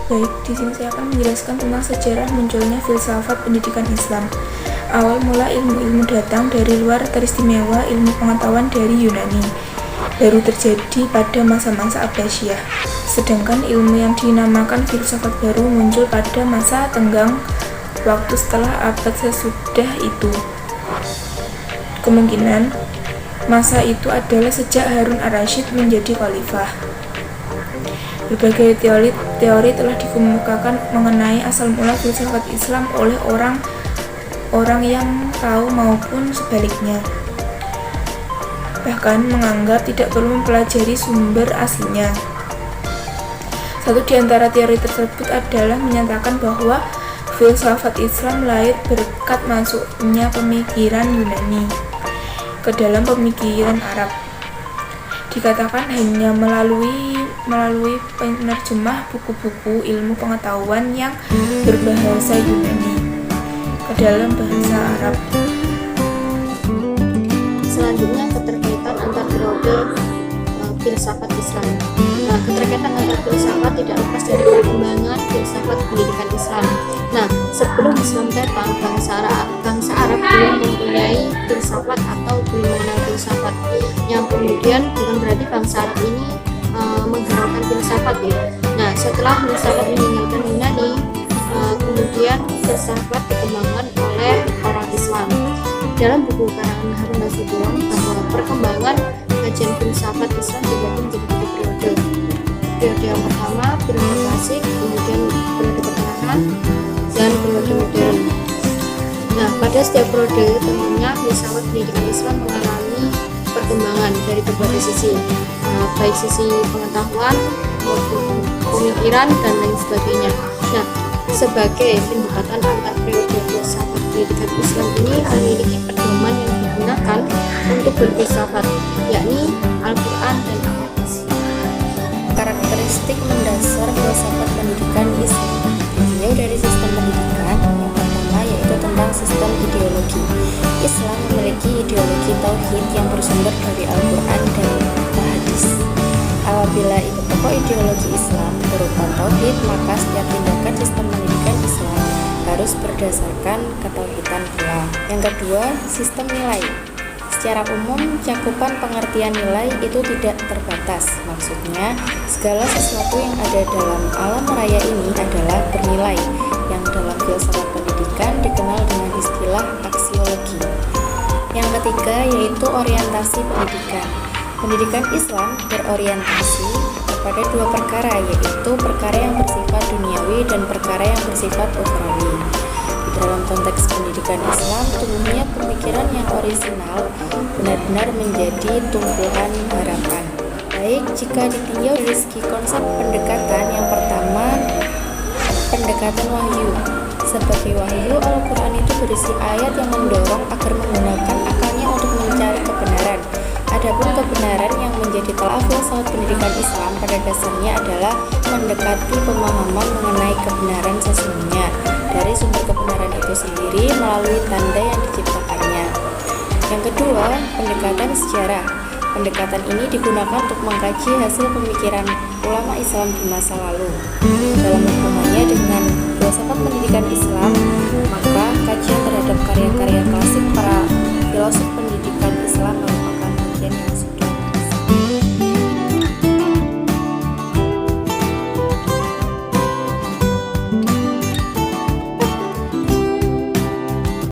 Baik, di sini saya akan menjelaskan tentang sejarah munculnya filsafat pendidikan Islam. Awal mula ilmu-ilmu datang dari luar, teristimewa ilmu pengetahuan dari Yunani. Baru terjadi pada masa-masa Abbasiyah. Sedangkan ilmu yang dinamakan filsafat baru muncul pada masa tenggang waktu setelah abad sesudah itu. Kemungkinan masa itu adalah sejak Harun ar-Rasyid menjadi khalifah. Berbagai teori telah dikemukakan mengenai asal mula filsafat Islam oleh orang yang tahu maupun sebaliknya. Bahkan menganggap tidak perlu mempelajari sumber aslinya. Satu di antara teori tersebut adalah menyatakan bahwa filsafat Islam lahir berkat masuknya pemikiran Yunani ke dalam pemikiran Arab. Dikatakan hanya melalui penerjemah buku-buku ilmu pengetahuan yang berbahasa Yunani ke dalam bahasa Arab. Selanjutnya, keterkaitan antar periode filsafat Islam. Nah, keterkaitan antar filsafat tidak lepas dari perkembangan filsafat pendidikan Islam. Nah, sebelum Islam datang, bangsa Arab belum mempunyai filsafat atau belum mengenal filsafat. Yang kemudian bukan berarti bangsa Arab ini menghiraukan filsafat ya. Nah, setelah filsafat meninggalkan Yunani, kemudian filsafat dikembangkan oleh orang Islam. Dalam buku karangan Harun Nasution bahwa perkembangan kajian filsafat Islam dibagi menjadi 3 periode. Periode yang pertama periode klasik, kemudian periode pertengahan, dan periode modern. Nah, pada setiap periode tentunya filsafat pendidikan Islam mengalami perkembangan dari berbagai sisi, baik sisi pengetahuan maupun pemikiran dan lain sebagainya. Nah, sebagai pendekatan antar periode filsafat pendidikan Islam ini memiliki pedoman yang digunakan untuk berfilsafat, yakni Al-Quran dan Al-Hadis. Karakteristik mendasar filsafat pendidikan Islam. Beliau dari sistem pendidikan yang pertama yaitu tentang sistem ideologi. Islam memiliki ideologi tauhid yang bersumber dari Al-Quran dan Al-Hadis. Apabila pokok ideologi Islam berupa tauhid, maka setiap tindakan sistem pendidikan Islam harus berdasarkan ketauhidan pula. Yang kedua, sistem nilai. Secara umum, cakupan pengertian nilai itu tidak terbatas. Maksudnya, segala sesuatu yang ada dalam alam raya ini adalah bernilai, yang dalam filsafat pendidikan dikenal dengan istilah aksiologi. Yang ketiga, yaitu orientasi pendidikan. Pendidikan Islam berorientasi kepada 2 perkara, yaitu perkara yang bersifat duniawi dan perkara yang bersifat ukhrawi. Dalam konteks pendidikan Islam, tumbuhnya pemikiran yang orisinal benar-benar menjadi tumpuan harapan. Baik, jika ditinjau dari segi konsep pendekatan, yang pertama, pendekatan wahyu. Sebagai wahyu, Al-Quran itu berisi ayat yang mendorong agar menggunakan akalnya untuk mencari kebenaran. Adapun kebenaran yang menjadi tolak filsafat pendidikan Islam pada dasarnya adalah mendekati pemahaman mengenai kebenaran sesungguhnya dari sumber kebenaran itu sendiri melalui tanda yang diciptakannya. Yang kedua, pendekatan sejarah. Pendekatan ini digunakan untuk mengkaji hasil pemikiran ulama Islam di masa lalu dalam hubungannya dengan